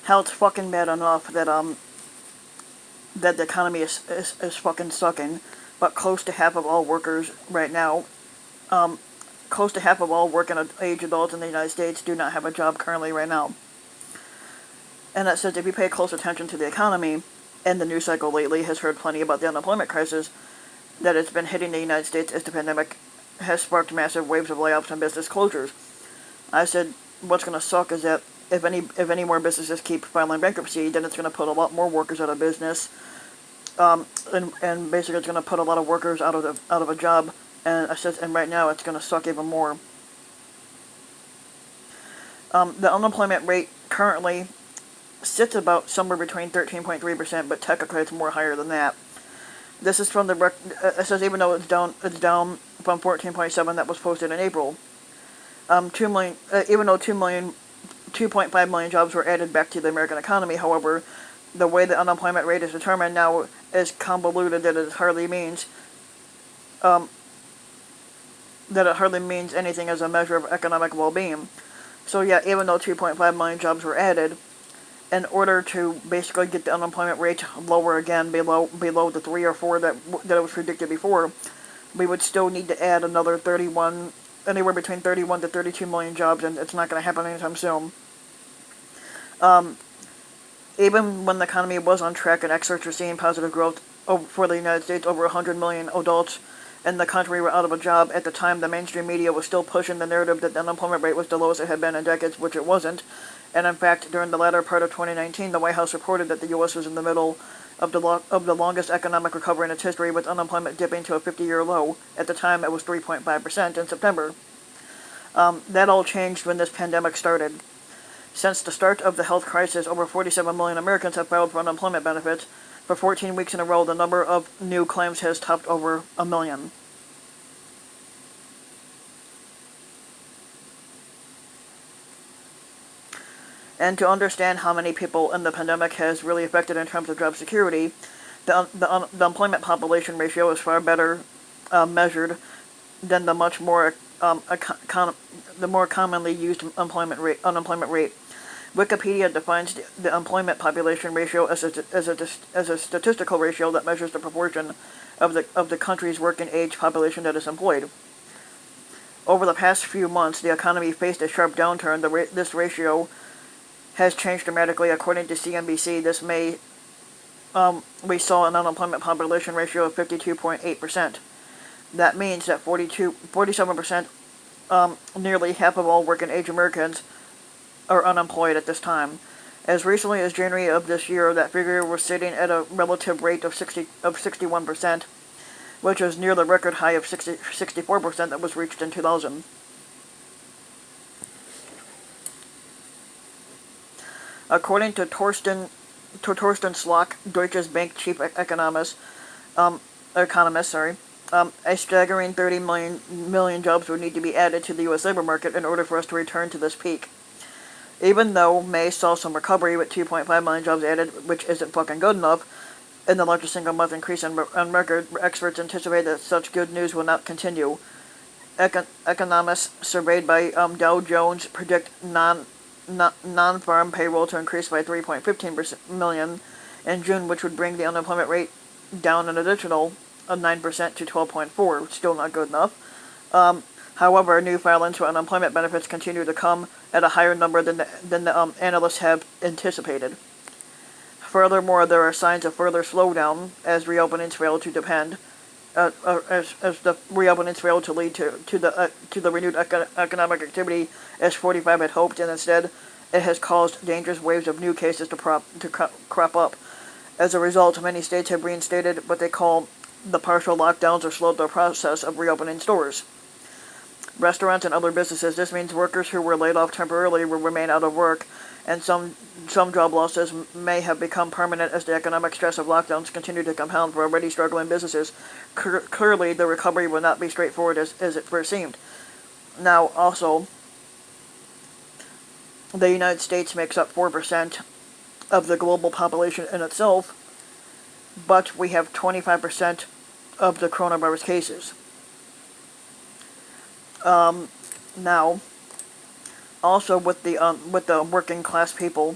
how it's fucking bad enough that the economy is fucking sucking, but close to half of all workers right now, close to half of all working age adults in the United States do not have a job currently right now. And that says if you pay close attention to the economy, and the news cycle lately has heard plenty about the unemployment crisis that it's been hitting the United States as the pandemic has sparked massive waves of layoffs and business closures. I said what's going to suck is that if any more businesses keep filing bankruptcy, then it's going to put a lot more workers out of business, and basically it's going to put a lot of workers out of a job. And I said, and right now it's going to suck even more. The unemployment rate currently sits about somewhere between 13.3%, but technically it's more higher than that. This is from the it says even though it's down from 14.7 that was posted in April. 2 million, even though 2.5 million jobs were added back to the American economy. However, the way the unemployment rate is determined now is convoluted that it hardly means anything as a measure of economic well-being. So yeah, even though 2.5 million jobs were added, in order to basically get the unemployment rate lower again, below the 3 or 4 that it was predicted before, we would still need to add another anywhere between 31 to 32 million jobs, and it's not going to happen anytime soon. Even when the economy was on track and experts were seeing positive growth for the United States, over 100 million adults in the country were out of a job. At the time, the mainstream media was still pushing the narrative that the unemployment rate was the lowest it had been in decades, which it wasn't. And in fact, during the latter part of 2019, the White House reported that the U.S. was in the middle of the longest economic recovery in its history, with unemployment dipping to a 50-year low. At the time, it was 3.5% in September. That all changed when this pandemic started. Since the start of the health crisis, over 47 million Americans have filed for unemployment benefits. For 14 weeks in a row, the number of new claims has topped over 1 million. And to understand how many people in the pandemic has really affected in terms of job security, the employment population ratio is far better measured than the much more the more commonly used unemployment rate. Wikipedia defines the employment population ratio as a statistical ratio that measures the proportion of the country's working age population that is employed. Over the past few months, the economy faced a sharp downturn. This ratio has changed dramatically. According to CNBC, this May, we saw an unemployment population ratio of 52.8%. That means that 47%, nearly half of all working age Americans, are unemployed at this time. As recently as January of this year, that figure was sitting at a relative rate of 61%, which is near the record high of 64% that was reached in 2000. According to Torsten Slock, Deutsche Bank chief economist, a staggering 30 million jobs would need to be added to the U.S. labor market in order for us to return to this peak. Even though May saw some recovery with 2.5 million jobs added, which isn't fucking good enough, in the largest single month increase on record, experts anticipate that such good news will not continue. Economists surveyed by Dow Jones predict non-farm payroll to increase by 3.15 million in June, which would bring the unemployment rate down an additional 9% to 12.4. Still not good enough. However, new filings for unemployment benefits continue to come at a higher number than the analysts have anticipated. Furthermore, there are signs of further slowdown as reopenings fail to the reopenings fail to lead to the renewed economic activity as 45 had hoped, and instead it has caused dangerous waves of new cases to crop up. As a result, many states have reinstated what they call the partial lockdowns or slowed the process of reopening stores, restaurants, and other businesses. This means workers who were laid off temporarily will remain out of work, and some job losses may have become permanent as the economic stress of lockdowns continue to compound for already struggling businesses. Clearly, the recovery will not be straightforward as it first seemed. Now, also, the United States makes up 4% of the global population in itself, but we have 25% of the coronavirus cases. Now, also with the working class people,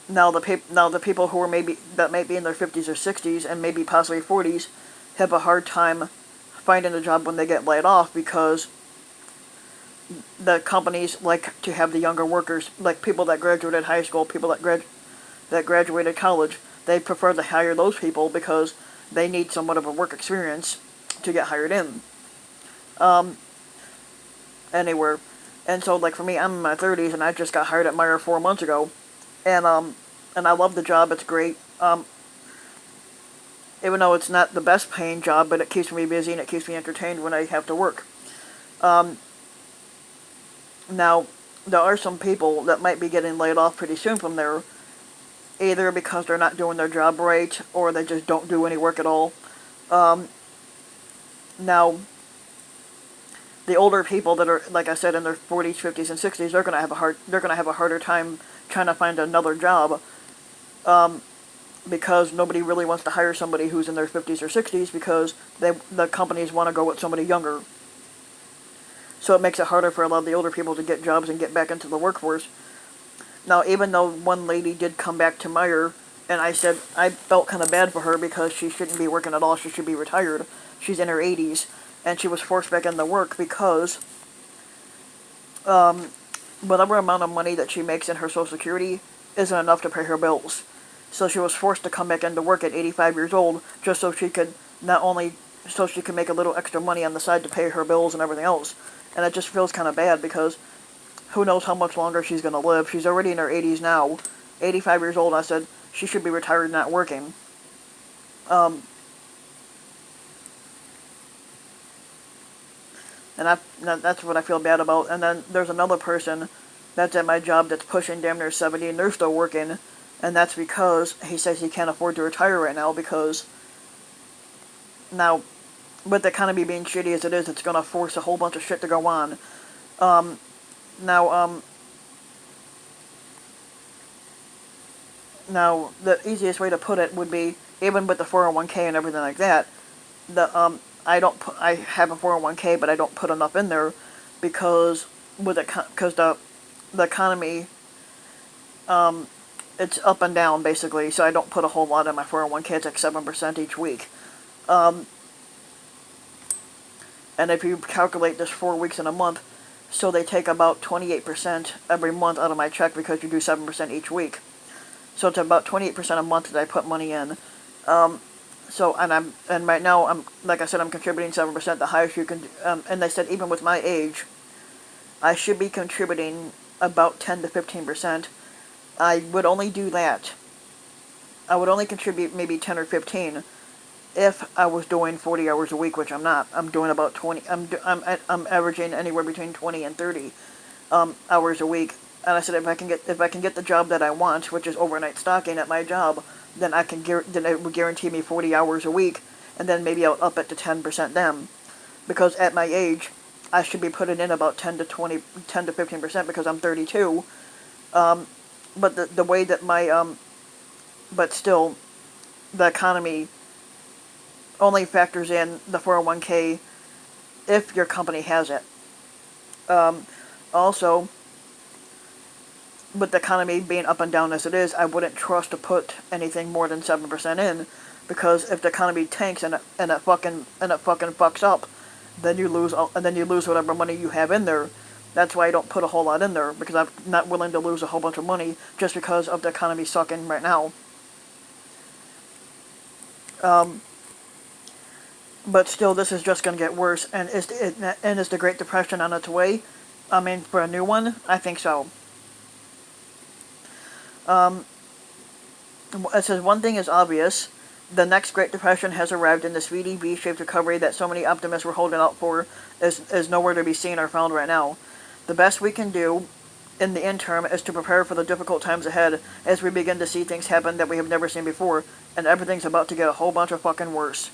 Now the people who are maybe that might be in their 50s or 60s and maybe possibly 40s have a hard time finding a job when they get laid off, because the companies like to have the younger workers, like people that graduated high school, people that graduated college. They prefer to hire those people because they need somewhat of a work experience to get hired in anywhere. And so, like for me, I'm in my 30s and I just got hired at Meyer 4 months ago, and I love the job. It's great. Even though it's not the best paying job, but it keeps me busy and it keeps me entertained when I have to work. Now, there are some people that might be getting laid off pretty soon from there, either because they're not doing their job right or they just don't do any work at all. Now, the older people that are, like I said, in their 40s, 50s, and 60s, they're gonna have a harder time trying to find another job, because nobody really wants to hire somebody who's in their 50s or 60s, because the companies want to go with somebody younger. So it makes it harder for a lot of the older people to get jobs and get back into the workforce. Now, even though one lady did come back to Meyer, and I said I felt kind of bad for her because she shouldn't be working at all, she should be retired. She's in her 80s, and she was forced back into work because whatever amount of money that she makes in her Social Security isn't enough to pay her bills. So she was forced to come back into work at 85 years old just so she could make a little extra money on the side to pay her bills and everything else. And it just feels kind of bad because who knows how much longer she's going to live. She's already in her 80s now. 85 years old, I said she should be retired, not working. And that's what I feel bad about. And then there's another person that's at my job that's pushing damn near 70 and they're still working. And that's because he says he can't afford to retire right now, because now, with the economy being shitty as it is, it's going to force a whole bunch of shit to go on. Now, the easiest way to put it would be, even with the 401k and everything like that, I have a 401k, but I don't put enough in there because the economy, it's up and down basically, so I don't put a whole lot in my 401k. It's like 7% each week. And if you calculate this 4 weeks in a month, so they take about 28% every month out of my check because you do 7% each week. So it's about 28% a month that I put money in. And right now I'm like I said, I'm contributing 7%, the highest you can. And they said even with my age, I should be contributing about 10 to 15%. I would only do that. I would only contribute maybe 10 or 15 if I was doing 40 hours a week, which I'm not. I'm doing about 20. I'm averaging anywhere between 20 and 30 hours a week. And I said if I can get the job that I want, which is overnight stocking at my job, then then it would guarantee me 40 hours a week, and then maybe I'll up it to 10% then, because at my age, I should be putting in about 10 to 15% because I'm 32. But the way that but still, the economy only factors in the 401k if your company has it. Also, with the economy being up and down as it is, I wouldn't trust to put anything more than 7% in, because if the economy tanks and it fucking fucks up, then you lose whatever money you have in there. That's why I don't put a whole lot in there, because I'm not willing to lose a whole bunch of money just because of the economy sucking right now. But still, this is just going to get worse, and is the Great Depression on its way? I mean, for a new one, I think so. It says one thing is obvious: the next Great Depression has arrived, and the speedy V-shaped recovery that so many optimists were holding out for is nowhere to be seen or found right now. The best we can do in the interim is to prepare for the difficult times ahead as we begin to see things happen that we have never seen before, and everything's about to get a whole bunch of fucking worse.